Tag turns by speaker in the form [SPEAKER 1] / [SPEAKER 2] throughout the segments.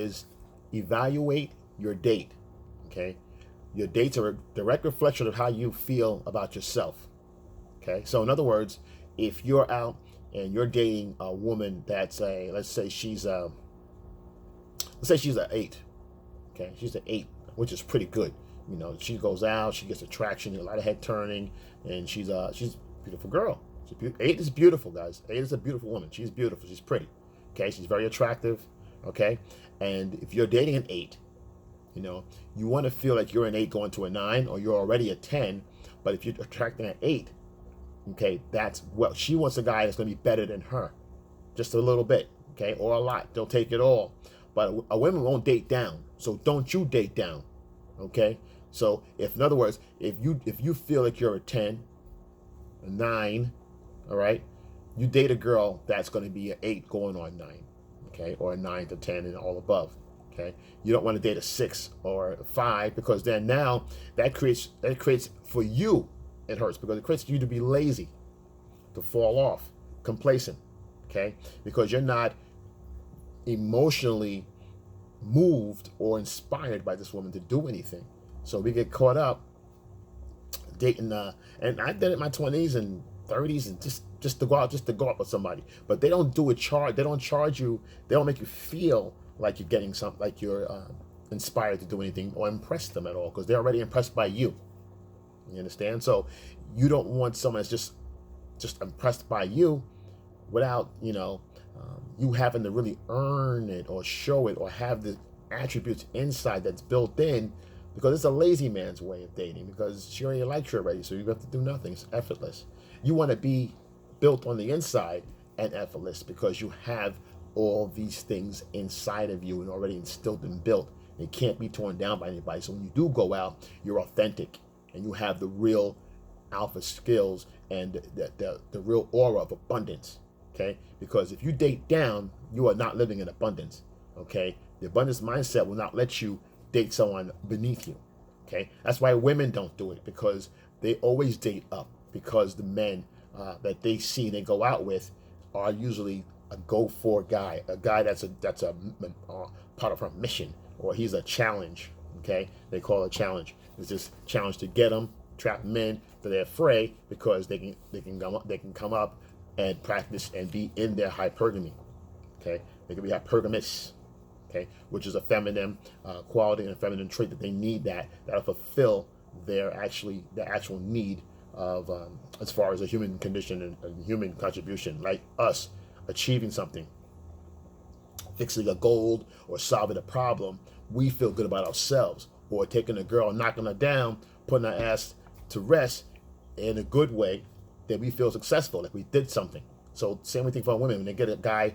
[SPEAKER 1] is evaluate your date, okay? Your dates are a direct reflection of how you feel about yourself, okay? So in other words, if you're out and you're dating a woman that's let's say she's an 8, okay? She's an 8, which is pretty good. You know, she goes out, she gets attraction, a lot of head turning, and she's a beautiful girl. 8 is beautiful, guys. 8 is a beautiful woman. She's beautiful. She's pretty. Okay, she's very attractive. Okay, and if you're dating an 8, you know, you want to feel like you're an 8 going to a 9, or you're already a 10. But if you're attracting an 8, okay, she wants a guy that's going to be better than her, just a little bit, okay, or a lot. They'll take it all. But a woman won't date down, so don't you date down, okay? So in other words, if you feel like you're a 10, a 9, all right, you date a girl that's going to be an 8 going on 9, okay, or a 9 to 10 and all above, okay. You don't want to date a 6 or a 5, because then now that creates for you, it hurts, because it creates you to be lazy, to fall off, complacent, okay, because you're not emotionally moved or inspired by this woman to do anything. So we get caught up dating, and I did it in my 20s and 30s, and just to go out with somebody. But they don't they don't charge you, they don't make you feel like you're getting something, like you're inspired to do anything or impress them at all, because they're already impressed by you. You understand? So you don't want someone that's just impressed by you without, you having to really earn it or show it or have the attributes inside that's built in, because it's a lazy man's way of dating, because she already likes you already, so you have to do nothing. It's effortless. You want to be built on the inside and effortless, because you have all these things inside of you and already instilled and built. It can't be torn down by anybody. So when you do go out, you're authentic and you have the real alpha skills and the real aura of abundance, okay? Because if you date down, you are not living in abundance, okay? The abundance mindset will not let you date someone beneath you, okay? That's why women don't do it, because they always date up, because the men that they see they go out with are usually a go-for guy, a guy that's a part of her mission, or he's a challenge, okay? They call it a challenge. It's this challenge to get them, trap men to their fray, because they can come up and practice and be in their hypergamy, okay? They can be hypergamous, okay, which is a feminine quality and a feminine trait that they need that'll fulfill their actual need of as far as a human condition and human contribution, like us achieving something, fixing a goal or solving a problem. We feel good about ourselves, or taking a girl, knocking her down, putting her ass to rest in a good way, that we feel successful, like we did something. So same thing for women. When they get a guy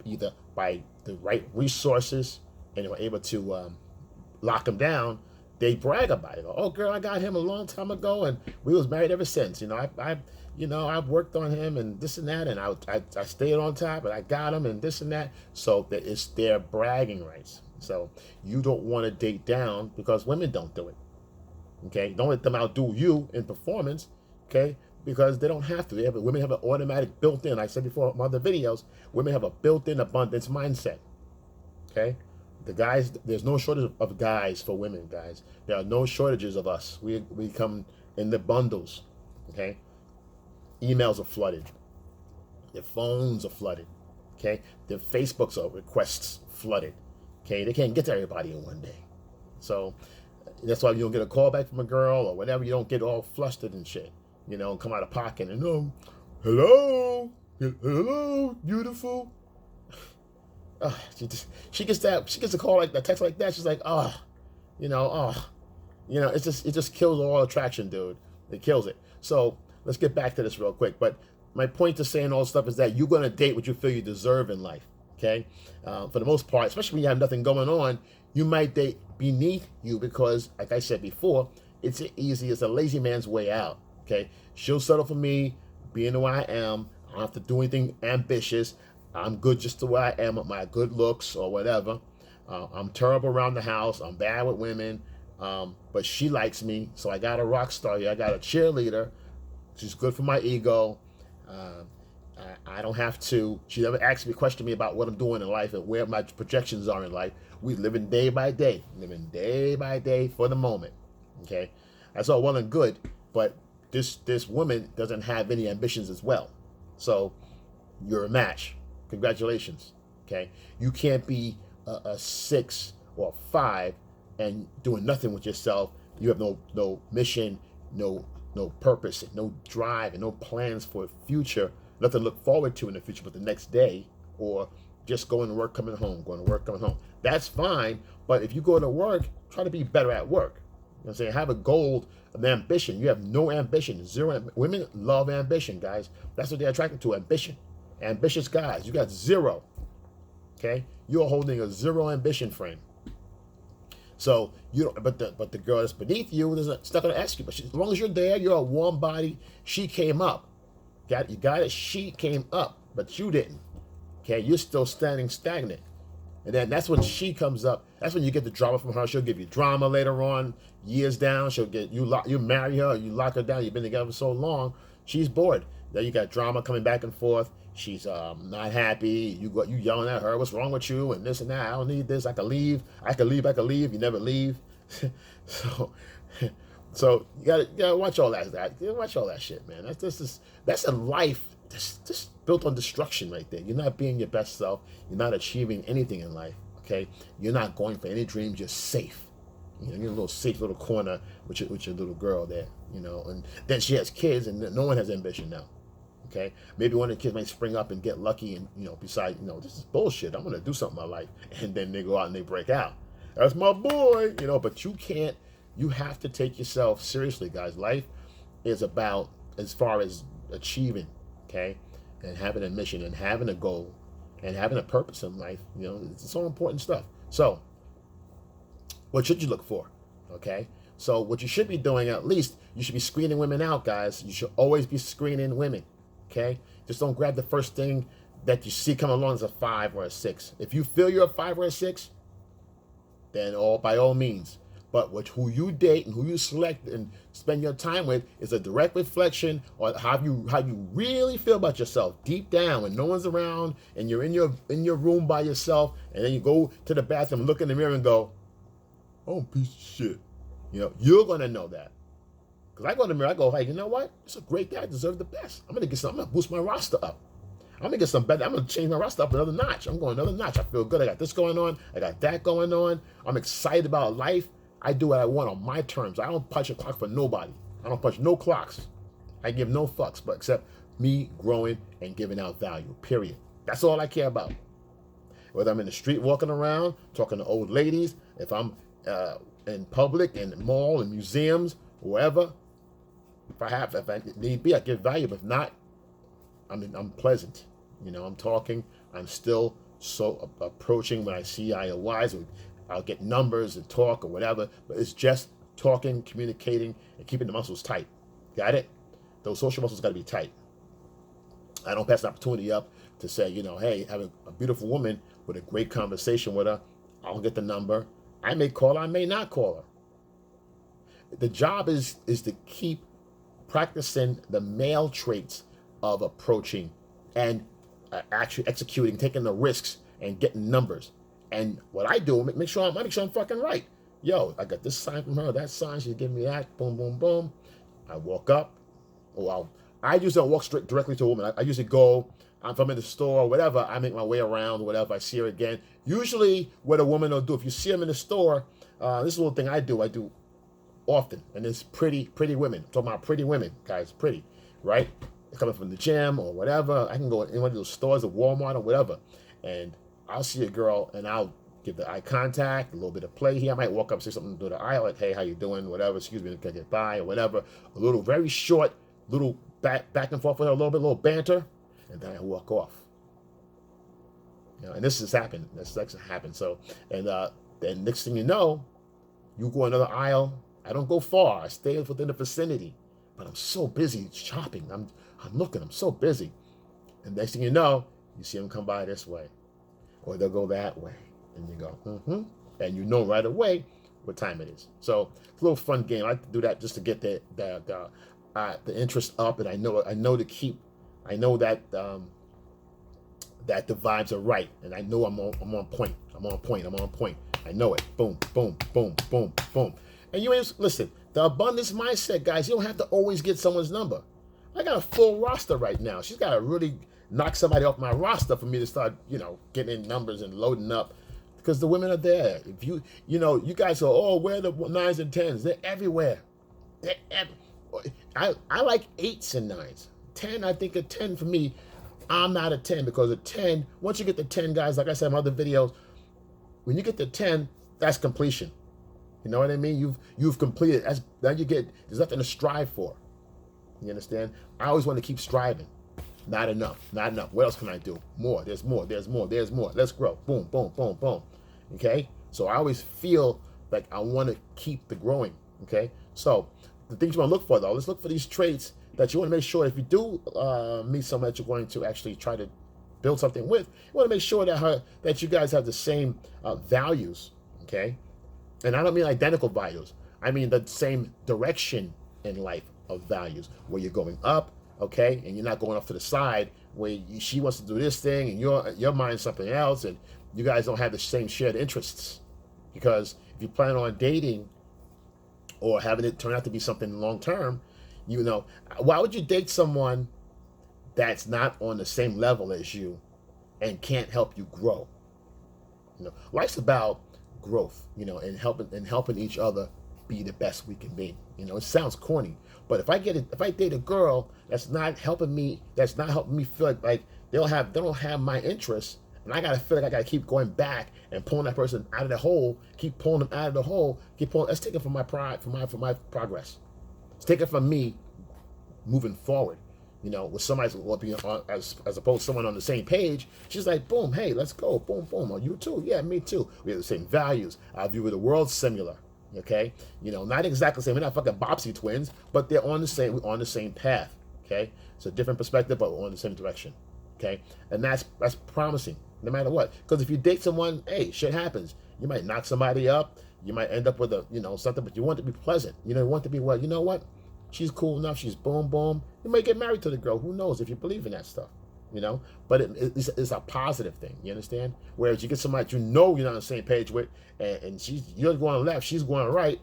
[SPEAKER 1] either by the right resources and they were able to lock him down, they brag about it. Oh, girl, I got him a long time ago, and we was married ever since. I've worked on him and this and that, and I stayed on top, and I got him and this and that. So that it's their bragging rights. So you don't want to date down, because women don't do it. Okay, don't let them outdo you in performance. Okay, because they don't have to. Women have an automatic built-in. Like I said before in other videos, women have a built-in abundance mindset. Okay. The guys, there's no shortage of guys for women, guys. There are no shortages of us. We come in the bundles, okay? Emails are flooded. Their phones are flooded, okay? Their Facebooks are requests flooded, okay? They can't get to everybody in one day. So that's why you don't get a call back from a girl or whatever. You don't get all flustered and shit, come out of pocket and, hello, beautiful. She gets a call like that, text like that. She's like, it just kills all attraction, dude. It kills it. So let's get back to this real quick. But my point to saying all this stuff is that you're gonna date what you feel you deserve in life. Okay, for the most part, especially when you have nothing going on, you might date beneath you, because, like I said before, it's a lazy man's way out. Okay, she'll settle for me being who I am. I don't have to do anything ambitious. I'm good just the way I am with my good looks or whatever. I'm terrible around the house. I'm bad with women. But she likes me, so I got a rock star here. I got a cheerleader. She's good for my ego. I don't have to. She never asked me, question me about what I'm doing in life and where my projections are in life. We living day by day, for the moment. Okay, that's all well and good, but this woman doesn't have any ambitions as well. So you're a match. Congratulations. Okay, you can't be a 6 or a 5 and doing nothing with yourself. You have no mission, no purpose, and no drive, and no plans for the future. Nothing to look forward to in the future but the next day, or just going to work, coming home, going to work, coming home. That's fine, but if you go to work, try to be better at work. You know what I'm saying? Have a goal, an ambition. You have no ambition, zero. Women love ambition, guys. That's what they're attracted to, ambition. Ambitious guys. You got zero. Okay? You're holding a zero ambition frame. So you don't, but the girl that's beneath you, it's not going to ask you. But as long as you're there, you're a warm body. She came up. You got it? She came up, but you didn't. Okay? You're still standing stagnant. And then that's when she comes up. That's when you get the drama from her. She'll give you drama later on, years down. She'll get you marry her, you lock her down. You've been together for so long. She's bored. Then you got drama coming back and forth. She's not happy. You yelling at her. What's wrong with you? And this and that. I don't need this. I can leave. I can leave. You never leave. So you gotta watch all that. Watch all that shit, man. That's a life just built on destruction right there. You're not being your best self. You're not achieving anything in life. Okay, you're not going for any dreams. You're safe. You're in a little safe little corner with your little girl there. And then she has kids, and no one has ambition now. Okay, maybe one of the kids might spring up and get lucky, and decide, this is bullshit. I'm gonna do something in my life, and then they go out and they break out. That's my boy. But you can't. You have to take yourself seriously, guys. Life is about, as far as achieving, okay, and having a mission and having a goal and having a purpose in life. It's all important stuff. So, what should you look for? Okay, so what you should be doing, at least, you should be screening women out, guys. You should always be screening women. Okay, just don't grab the first thing that you see come along as a 5 or a 6. If you feel you're a 5 or a 6, then by all means. But who you date and who you select and spend your time with is a direct reflection on how you really feel about yourself deep down when no one's around and you're in your room by yourself, and then you go to the bathroom, look in the mirror, and go, "Oh, piece of shit." You're gonna know that. Because I go in the mirror, I go, "Hey, you know what? It's a great day. I deserve the best. I'm gonna boost my roster up. I'm gonna get some better. I'm gonna change my roster up another notch. I'm going another notch. I feel good. I got this going on. I got that going on. I'm excited about life. I do what I want on my terms. I don't punch a clock for nobody. I don't punch no clocks. I give no fucks, but except me growing and giving out value, period. That's all I care about. Whether I'm in the street walking around, talking to old ladies, if I'm in public, in the mall, in museums, wherever, if I need be, I give value. But if not, I'm pleasant. I'm talking. I'm still so approaching when I see eye to eyes. I'll get numbers and talk or whatever, but it's just talking, communicating, and keeping the muscles tight. Got it? Those social muscles got to be tight. I don't pass an opportunity up to say, hey, have a beautiful woman with a great conversation with her. I'll get the number. I may call her, I may not call her. The job is to keep practicing the male traits of approaching and actually executing, taking the risks and getting numbers. And what I do, make sure I'm fucking right. Yo, I got this sign from her, that sign, she's giving me that, boom, boom, boom. I walk up, I usually don't walk straight directly to a woman. I usually go, if I'm in the store or whatever, I make my way around, whatever, I see her again. Usually what a woman will do, if you see them in the store, this is a little thing I do often, and it's pretty women. I'm talking about pretty women, guys, pretty, right? They're coming from the gym or whatever. I can go in one of those stores or Walmart or whatever, and I'll see a girl and I'll give the eye contact, a little bit of play here. I might walk up, say something to the aisle, like, "Hey, how you doing?" Whatever, excuse me, can I get by or whatever. A little very short, little back and forth with her, a little banter, and then I walk off. And this has happened. This actually happened. So, and then next thing you know, you go another aisle. I don't go far. I stay within the vicinity, but I'm so busy shopping. I'm looking. I'm so busy, and next thing you know, you see them come by this way. Or they'll go that way, and you go, and you know right away what time it is. So it's a little fun game. I like to do that just to get the interest up, and I know to keep I know that that the vibes are right, and I know I'm on point. I'm on point. I know it. Boom, boom, boom, boom, boom. And you ain't listen. The abundance mindset, guys. You don't have to always get someone's number. I got a full roster right now. She's got to really knock somebody off my roster for me to start, getting in numbers and loading up, because the women are there. If you guys are, oh, where are the 9s and 10s? They're everywhere. I like 8s and 9s. 10, I think a 10 for me. I'm not a 10, because a 10, once you get the 10, guys, like I said in other videos, when you get to 10, that's completion. You know what I mean? You've completed. Now there's nothing to strive for. You understand? I always want to keep striving. Not enough. What else can I do? More. There's more. Let's grow. Boom, boom, boom, boom. Okay? So I always feel like I want to keep the growing. Okay? So the things you want to look for, though, let's look for these traits that you want to make sure if you do meet someone that you're going to actually try to build something with, you want to make sure that you guys have the same values. Okay? And I don't mean identical values. I mean the same direction in life of values, where you're going up, okay, and you're not going off to the side where she wants to do this thing and your mind's something else, and you guys don't have the same shared interests. Because if you plan on dating or having it turn out to be something long term, why would you date someone that's not on the same level as you and can't help you grow? Life's about growth, and helping each other be the best we can be. It sounds corny, but if I date a girl that's not helping me feel like they don't have my interests, and I gotta feel like I gotta keep going back and pulling that person out of the hole, keep pulling them out of the hole, let's take it from my pride, from my progress. Let's take it from me moving forward. With somebody as opposed to someone on the same page. She's like, boom, hey, let's go, boom, boom. Oh, you too? Yeah, me too. We have the same values. Our view of the world's similar. Okay, not exactly the same. We're not fucking Bobsy twins, but we're on the same path. Okay, it's a different perspective, but we're on the same direction. Okay, and that's promising, no matter what. Because if you date someone, hey, shit happens. You might knock somebody up. You might end up with something, but you want it to be pleasant. You want it to be what? You know what? She's cool enough. She's boom, boom. You may get married to the girl. Who knows if you believe in that stuff, But it's a positive thing. You understand? Whereas you get somebody that you're not on the same page with, and you're going left, she's going right.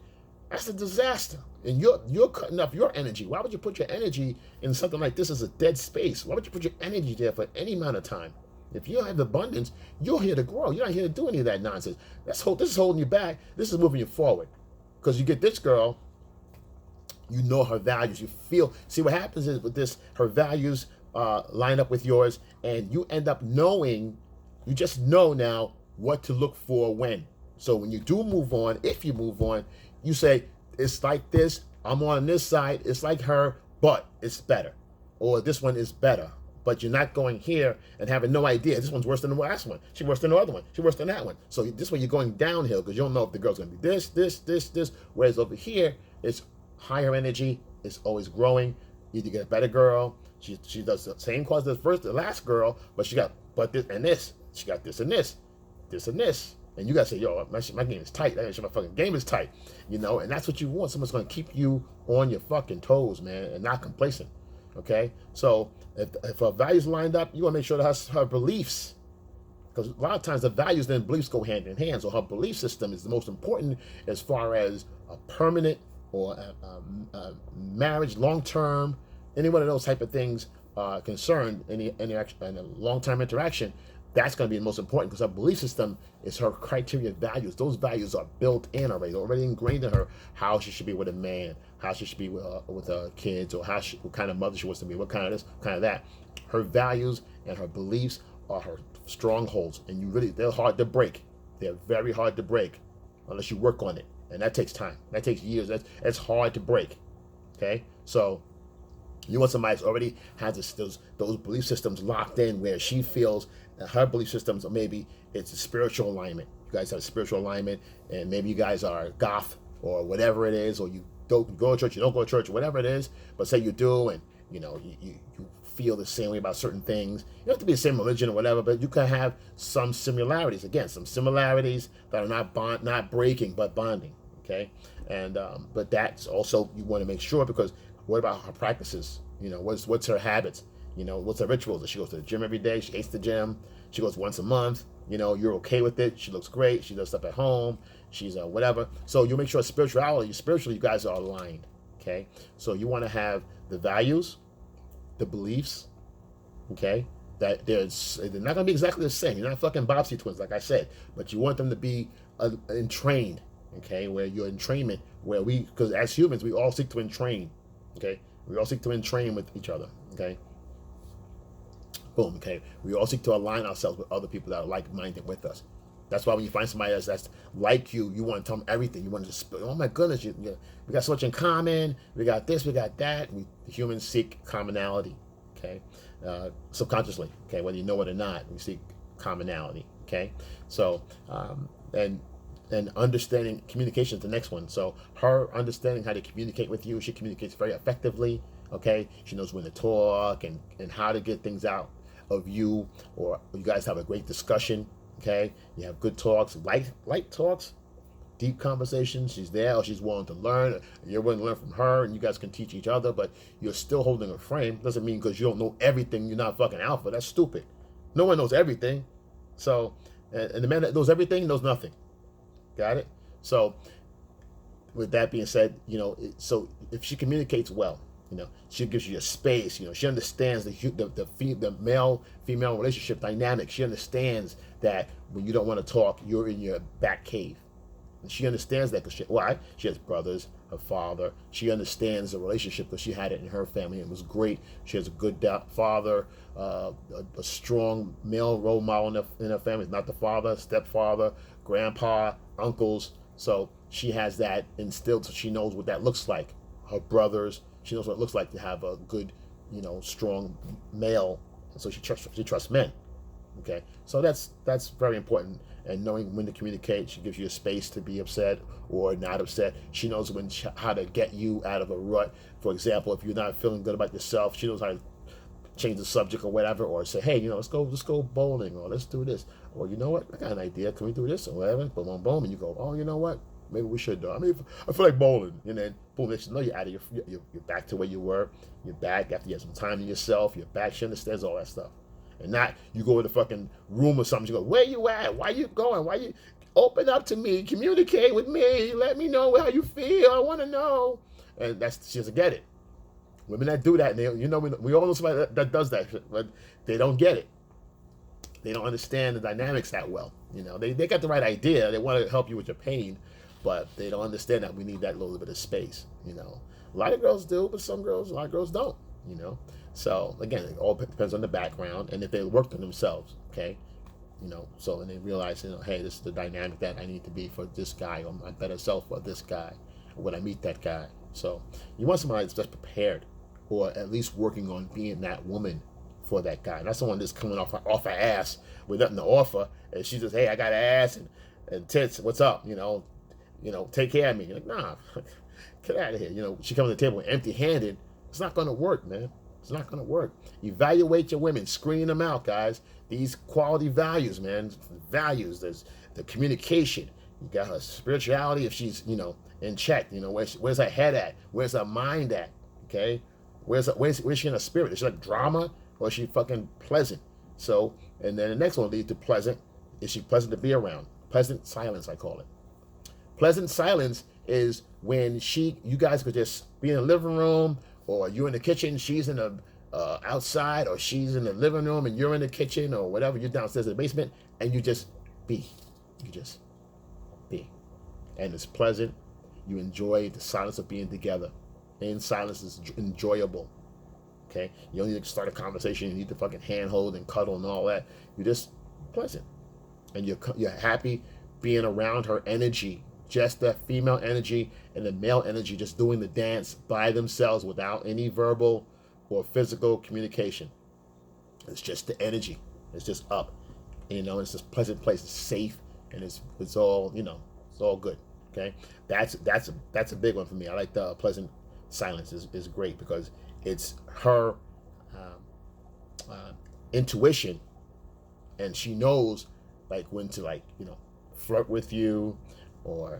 [SPEAKER 1] That's a disaster. And you're cutting up your energy. Why would you put your energy in something like this as a dead space? Why would you put your energy there for any amount of time? If you don't have abundance, you're here to grow. You're not here to do any of that nonsense. This is holding you back. This is moving you forward. Because you get this girl, her values. See what happens is with this, her values line up with yours, and you end up knowing, you just know now what to look for when. So when you do move on, if you move on, you say, it's like this, I'm on this side, it's like her, but it's better. Or this one is better. But you're not going here and having no idea. This one's worse than the last one. She's worse than the other one. She's worse than that one. So this way you're going downhill, because you don't know if the girl's going to be this. Whereas over here, it's higher energy. It's always growing. You get a better girl. She does the same cause as the last girl, but she got this and this. She got this and this and this. And you gotta say, yo, my game is tight. My fucking game is tight. And that's what you want. Someone's gonna keep you on your fucking toes, man, and not complacent. Okay? So if her values lined up, you wanna make sure that her beliefs, because a lot of times the values and beliefs go hand in hand. So her belief system is the most important as far as a permanent or a marriage, long-term, any one of those type of things concerned, any interaction, and a long-term interaction. That's going to be the most important, because her belief system is her criteria values. Those values are built in already ingrained in her, how she should be with a man, how she should be with her kids, or what kind of mother she wants to be, what kind of this, kind of that. Her values and her beliefs are her strongholds, and they're hard to break. They're very hard to break unless you work on it, and that takes time. That takes years. That's hard to break. Okay, so you want somebody that already has those belief systems locked in, where she feels that her belief systems, or maybe it's a spiritual alignment. You guys have a spiritual alignment, and maybe you guys are goth or whatever it is, or you don't go to church, you don't go to church, whatever it is, but say you do, and you feel the same way about certain things. You don't have to be the same religion or whatever, but you can have some similarities. Again, some similarities that are not breaking, but bonding. Okay, and but that's also, you want to make sure, because what about her practices? What's her habits? You know, what's her rituals? She goes to the gym every day. She hates the gym. She goes once a month. You know, you're okay with it. She looks great. She does stuff at home. She's whatever. So you make sure spiritually, you guys are aligned. Okay. So you want to have the values, the beliefs. Okay. That they're not going to be exactly the same. You're not fucking Bobsy twins, like I said, but you want them to be entrained. Okay. Where you're entrainment, because as humans, we all seek to entrain. Okay. We all seek to entrain with each other. Okay. Boom. Okay. We all seek to align ourselves with other people that are like-minded with us. That's why when you find somebody that's like you, you want to tell them everything. You want to just, oh my goodness, we got so much in common. We got this, we got that. The humans seek commonality. Okay. Subconsciously. Okay. Whether you know it or not, we seek commonality. Okay. So, and understanding communication is the next one. So her understanding how to communicate with you, she communicates very effectively. Okay. She knows when to talk and how to get things out of you, or you guys have a great discussion. Okay. You have good talks, light talks, deep conversations. She's there, or she's willing to learn, and you're willing to learn from her, and you guys can teach each other, but you're still holding a frame. Doesn't mean because you don't know everything, you're not fucking alpha. That's stupid. No one knows everything. So, and the man that knows everything knows nothing. Got it? So, with that being said, you know, so if she communicates well, you know, she gives you a space. You know, she understands the male-female relationship dynamic. She understands that when you don't want to talk, you're in your back cave. And she understands that because why? She has brothers, her father. She understands the relationship because she had it in her family. It was great. She has a good father, a strong male role model in her family. Not the father, stepfather, grandpa, uncles. So she has that instilled, so she knows what that looks like. Her brothers, she knows what it looks like to have a good, you know, strong male. And so she trusts men. Okay, so that's very important. And knowing when to communicate, she gives you a space to be upset or not upset. She knows how to get you out of a rut. For example, if you're not feeling good about yourself, she knows how to change the subject or whatever, or say, hey, you know, let's go bowling, or let's do this, or you know what, I got an idea, can we do this, or whatever, boom, boom, boom, and you go, oh, you know what, maybe we should do. I mean, I feel like bowling, and then boom, next you know, you're out of you're back to where you were. You're back after you have some time to yourself. You're back. She understands all that stuff. And not you go in the fucking room or something. You go, where you at? Why you going? Why you open up to me? Communicate with me. Let me know how you feel. I want to know. And she doesn't get it. Women that do that, and they, you know, we all know somebody that does that, but they don't get it. They don't understand the dynamics that well. You know, they got the right idea. They want to help you with your pain, but they don't understand that we need that little bit of space. You know, a lot of girls do, but a lot of girls don't. You know. So again, it all depends on the background and if they worked on themselves, okay? You know, so and they realize, you know, hey, this is the dynamic that I need to be for this guy, or my better self for this guy, when I meet that guy. So you want somebody that's just prepared, or at least working on being that woman for that guy. Not someone that's coming off her ass with nothing to offer, and she just, hey, I got an ass and tits, what's up? You know, take care of me. You're like, nah, get out of here. You know, she comes to the table empty-handed. It's not going to work, man. It's not going to work. Evaluate your women. Screen them out, guys. These quality values, man. Values. There's the communication. You got her spirituality, if she's, you know, in check. You know, where's her head at? Where's her mind at? Okay? Where's she in her spirit? Is she like drama, or is she fucking pleasant? So, and then the next one leads to pleasant. Is she pleasant to be around? Pleasant silence, I call it. Pleasant silence is when you guys could just be in the living room, or you're in the kitchen, she's in the outside, or she's in the living room and you're in the kitchen, or whatever, you're downstairs in the basement, and you just be. You just be. And it's pleasant. You enjoy the silence of being together. And silence is enjoyable. Okay? You don't need to start a conversation. You need to fucking handhold and cuddle and all that. You're just pleasant. And you're happy being around her energy. Just the female energy and the male energy just doing the dance by themselves without any verbal or physical communication. It's just the energy. It's just up. You know, it's this pleasant place. It's safe, and it's all, you know, it's all good. Okay? That's a big one for me. I like the pleasant silence is great because it's her intuition, and she knows like when to, like, you know, flirt with you or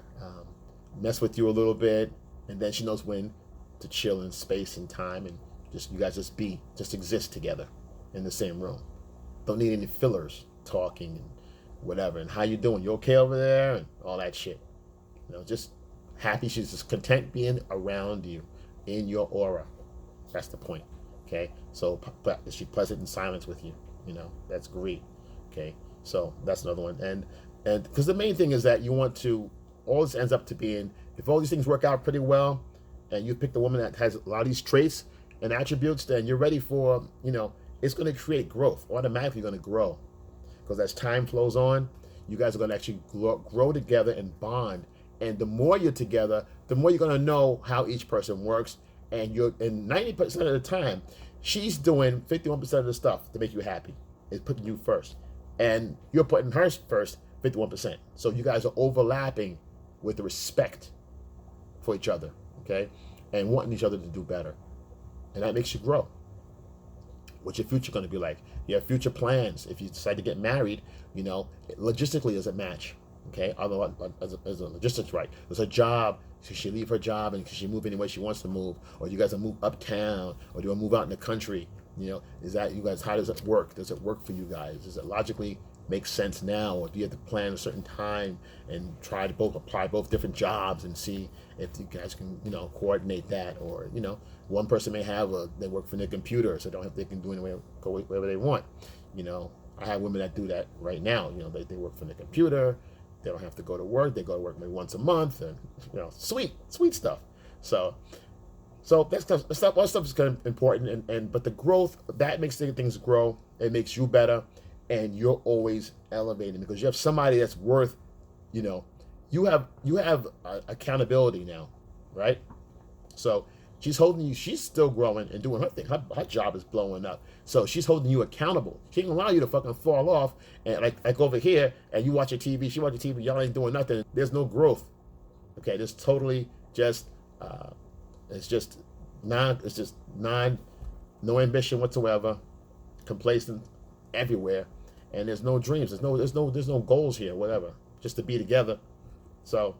[SPEAKER 1] mess with you a little bit, and then she knows when to chill in space and time and Just you guys just exist together in the same room. Don't need any fillers talking and whatever. And how you doing? You okay over there? And all that shit. Just happy. She's just content being around you, in your aura. That's the point. Okay. So is she pleasant in silence with you? That's great. Okay. So that's another one. And because the main thing is that you want to, all this ends up to being, if all these things work out pretty well, and you pick a woman that has a lot of these traits and attributes, then you're ready for, it's going to create growth. Automatically going to grow. Because as time flows on, you guys are going to actually grow together and bond. And the more you're together, the more you're going to know how each person works. And 90% of the time, she's doing 51% of the stuff to make you happy. It's putting you first. And you're putting her first 51%. So you guys are overlapping with the respect for each other, okay? And wanting each other to do better. And that makes you grow. What's your future going to be like? You have future plans. If you decide to get married, logistically as a match, okay? Otherwise, as a logistics, right? There's a job. Should she leave her job and can she move any way she wants to move? Or you guys will move uptown? Or do you want to move out in the country? Is that you guys, how does it work? Does it work for you guys? Does it logically make sense now? Or do you have to plan a certain time and try to apply both different jobs and see if you guys can, coordinate that? Or, one person may have they work from their computer, so they can do anywhere, go wherever they want. I have women that do that right now. They work from their computer. They don't have to go to work. They go to work maybe once a month, and sweet stuff. So that stuff, all stuff is kind of important, but the growth that makes things grow. It makes you better, and you're always elevating because you have somebody that's worth. You have accountability now, right? So she's holding you. She's still growing and doing her thing. Her job is blowing up. So she's holding you accountable. She ain't allow you to fucking fall off and like over here and you watch your TV. She watch your TV. Y'all ain't doing nothing. There's no growth. Okay, there's totally just it's just no ambition whatsoever, complacent everywhere, and there's no dreams. There's no goals here. Whatever, just to be together. So.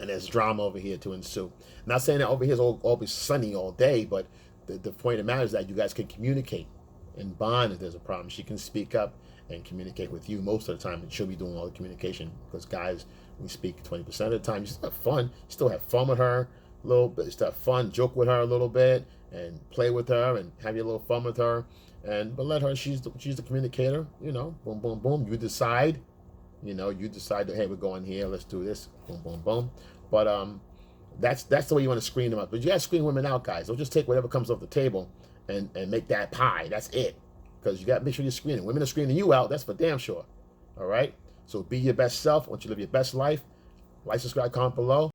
[SPEAKER 1] And there's drama over here to ensue. Not saying that over here is always sunny all day, but the point of the matter is that you guys can communicate and bond if there's a problem. She can speak up and communicate with you most of the time, and she'll be doing all the communication because guys, we speak 20% of the time. You still have fun. You still have fun with her a little bit. You still have fun, joke with her a little bit, and play with her, and have your little fun with her. But let her. She's the communicator. Boom, boom, boom. You decide. You decide that, hey, we're going here, let's do this, boom, boom, boom. But that's the way you want to screen them up. But you gotta screen women out, guys. Don't just take whatever comes off the table and make that pie. That's it. Because you gotta make sure you're screening. Women are screening you out, that's for damn sure. All right? So be your best self. I want you to live your best life. Like, subscribe, comment below.